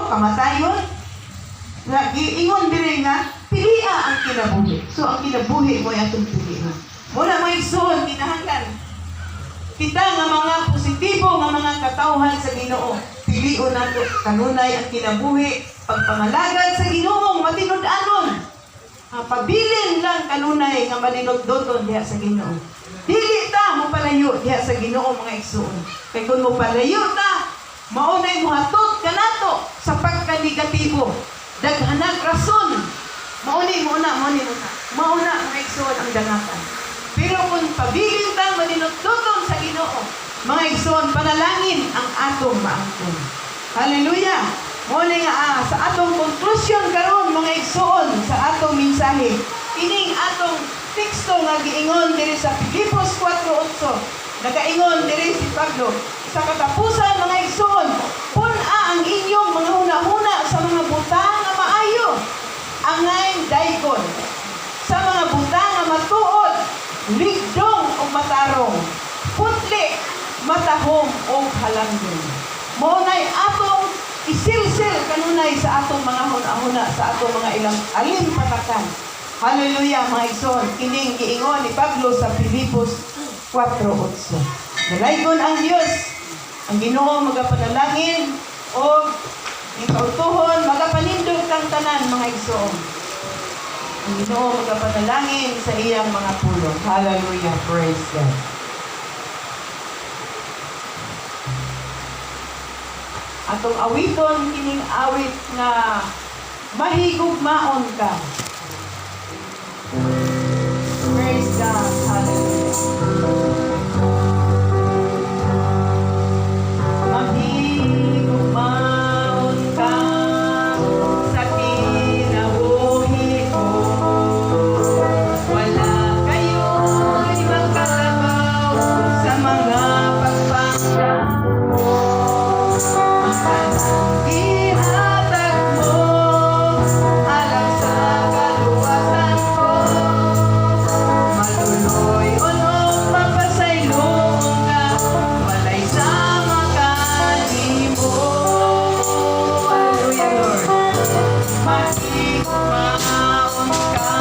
kamatayon. Nga, giingon diri nga, pilia ang kinabuhi. So, ang kinabuhi mo ay atong pilihan. Muna mo igsoon, kinahanglan. Kita nga mga positibo nga mga katawhan sa Ginoo. Pilion nato kanunay ang kinabuhi. Pagpangalagad sa Ginoong matinud-anon. Pabilin lang kanunay nga malinod-doton diha sa Ginoo. Dili ta mo palayo diha sa Ginoo mga igsoon. Kay kun mo palayo ta, maunay mo hatot kanato sa pagka-negatibo. Daghanag rason. Mauna mga igsoon ang dangatan. Pero kung pabilin tang maninot-doton sa Ginoo, mga igsoon, panalangin ang atong maangkon. Hallelujah! Muna nga sa atong konklusyon karon mga igsoon, sa atong mensahe, ining atong teksto nga giingon diri sa Filipos 4:8. Nagaingon diri si Pablo, sa katapusan mga igsoon, pun-a ang inyong mga huna-huna sa mga butang nga maayo, angay daykon, sa mga butang nga matuod, ligdong o matarong, putli, matahom o halangdon. Maunay atong isilsil kanunay sa atong mga huna-huna, sa atong mga ilang alimpatakan. Hallelujah mga igsoon, kining giingon ni Pablo sa Filipos 4:8. Dalaygon ang Dios, ang Ginoo magapanalangin o ang kautuhon magapanindog kang tanan mga igsoon. Ang Ginoo magapanalangin sa iyang mga pulong. Hallelujah, praise God. Atong awiton kining awit nga mahigugmaon ka. Praise God. Hallelujah. Mahigugmaon ka sa kinabuhi ko. Wala kayo'y magkalabaw sa mga pagpangka. Ang kanang ihatag mo alam sa kaluwasan ko. Maluloy o nung mapasaylong ka, walay sa makalimo. Hallelujah, Lord. Mahigugmaon ka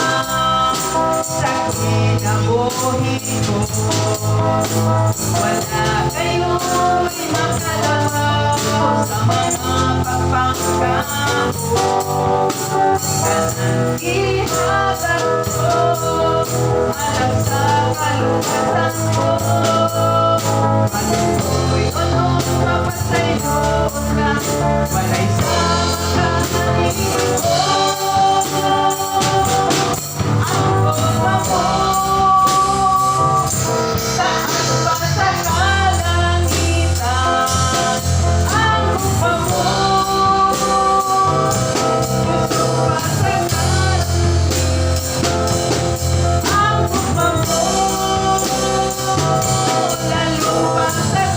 sa kinabuhi ko. Wala kayo'y makalabaw sa mga pagpangkako. Kanang ihatag ko alam sa kaluwasan ko. Maluloy o nung mapasaylo ka, walay sa makalimo. Ang pagpapos saan pa sa kalangitan, ang pagpapos gusto pa sa kalangitan, ang pagpapos lalo pa sa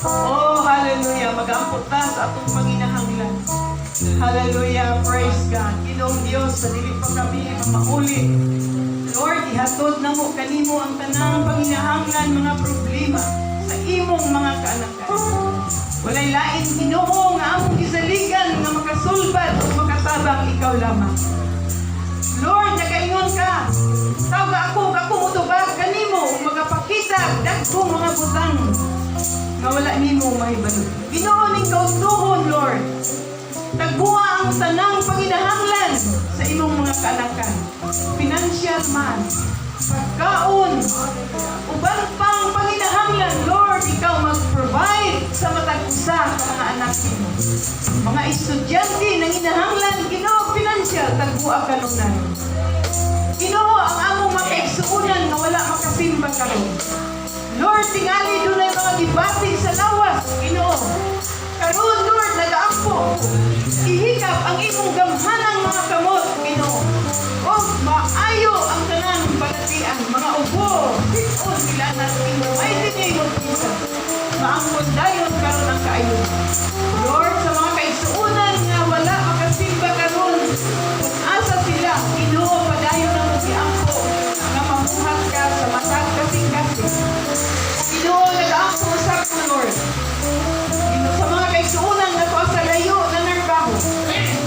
Oh, hallelujah. Mag-ampot ta sa atong panginahanglan. Hallelujah. Praise God. Ginoong Diyos, sa dili pa kami mauli. Lord, ihatod na mo kanimo ang tanang panginahanglan, mga problema sa imong mga kaanakan. Walay lain Ginoo nga among gisaligan nga makasulbad o makatabang ikaw lamang. Lord, nagaingon ka. Tawag ako mutubag kanimo ug magapakita dagkong mga butang nga wala nimo mahibalo. Ginoo ning kautuhon, Lord. Tagbuha ang tanang panginahanglan sa imong mga kaanakan. Financial man, pagkaon, uban pang panginahanglan, Lord, ikaw mag-provide sa matag usa sa mga anak nimo. Mga estudyante nang inahanglan, Ginoo, financial, tagbuha kanunay. Ginoo, ang among mga igsuunan nga wala makasimba karon. Lord, tingali dunay mga gibati sa lawas, Ginoo. Karon, Lord, nagaampo. Ihikap ang imong gamhanang mga kamot, Ginoo. O maayo ang tanang balatian, mga ubo, biton sila natin imong mighty name of Jesus. Maangkod dayon karon ang kaayon. Lord, sa mga kaigsuunan nga wala makasimba karon, kung asa sila, Ginoo, padayon ang magiampo nga mamuhat ka sa matag kasing-kasing. Ginoo, nag-aampo sa Lord. Ginoo, sa mga kaigsuunan nga tuwa sa layo na narbaho.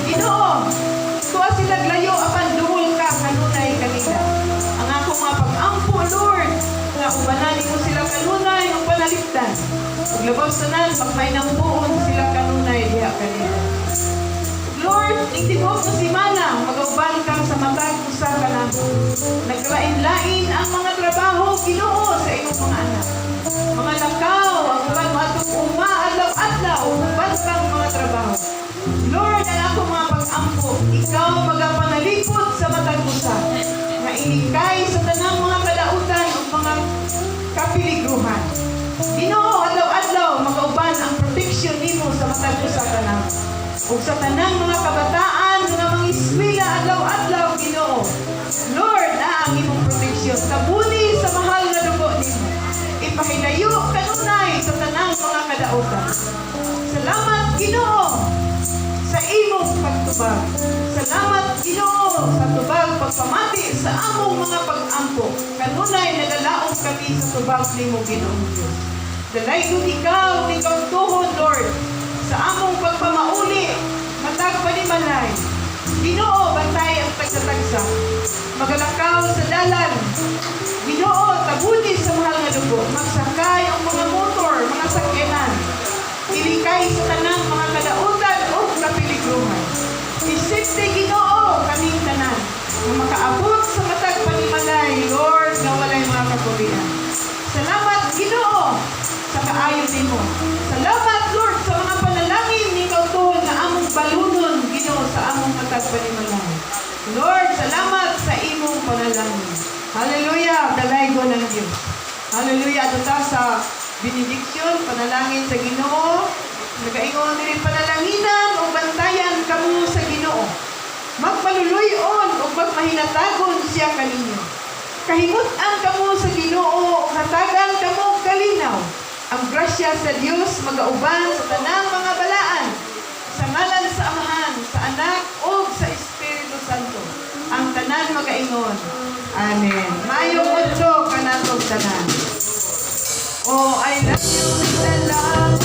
Ginoo, tuwa sila layo apan duhol ka kanunay kanila. Ang ako mga pag-ampo, Lord, nga ubanan mo sila kanunay o panaligtan. Paglabaw sanan, pag may nambuon sila kanunay diha kanila. Lord, nagtibok mo si Manang, mag-uban kang sa matag usa ka namo. Naglain-lain ang mga trabaho, Ginoo, sa iyong mga anak. Mga lakaw, ang uban mo atong adlaw-adlaw, uban kang mga trabaho. Lord, ang ako mga pag-ampo, ikaw magapanalipod sa matag usa. Nga inikay sa tanang mga kadautan o mga kapiligruhan. Ginoo, adlaw-adlaw, mag-uban ang protection nimo sa matag usa ka namo. O sa tanang mga kabataan, mga eskwela, adlaw-adlaw, Ginoo. Lord, ang imong proteksyon. Kabuli sa mahal na dugo nimo. Ipahilayo kanunay sa tanang mga kadautan. Salamat, Ginoo, sa imong pagtubag. Salamat, Ginoo, sa tubag pagpamati sa among mga pag-ampo. Kanunay nagalaom kami sa tubag nimo, Ginoo Diyos. Dalaygon ikaw, ikaw tuhon, Lord, sa among pagpamauli, matag panimalay. Ginoo, bantay ang tagsa-tagsa. Magalakaw sa dalan. Ginoo, tabuti sa mahal nga dugo. Magsakay ang mga motor, mga sakyanan. Ilikay sa tanang mga kadautan o kapiligruhan. Isipte, Ginoo, kaming tanan. Na makaabot sa matag panimalay, Lord, na walay mga kapulian. Salamat, Ginoo, sa kaayon nimo. Salamat, Lord, sa mga panalangin ni kautuhon na among balunon, Ginoo, sa among matag panimalay. Lord, salamat sa imong panalangin. Hallelujah, dalaygon ng Diyos. Hallelujah, ato ta sa benediksyon, panalangin sa Ginoo. Nagaingon din panalanginan o bantayan kamo sa Ginoo. Magmaluluyon o magmahinatagon siya kaninyo. Kahimutan kamo sa Ginoo o hatagan kamo kalinaw. Ang grasya sa Dios magauban sa tanang mga balaan. Sa ngalan sa Amahan, sa Anak o sa Espiritu Santo. Ang tanan magaingon. Amen. Mayong utso kanatong tanan. Oh, I love you with the love.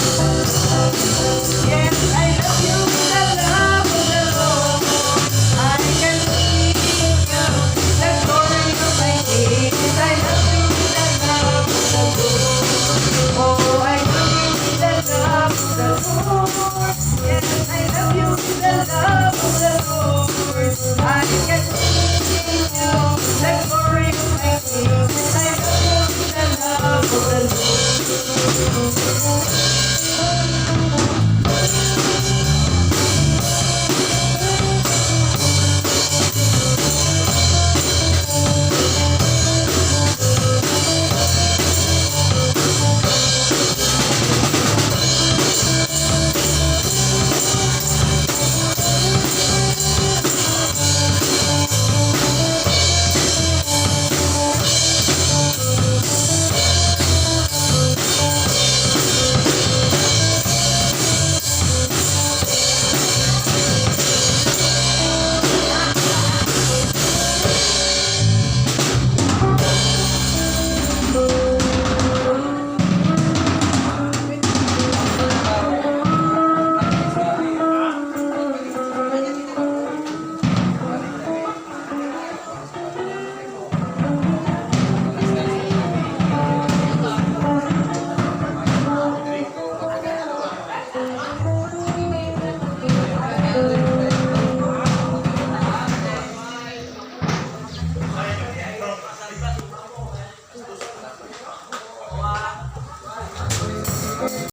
Yes,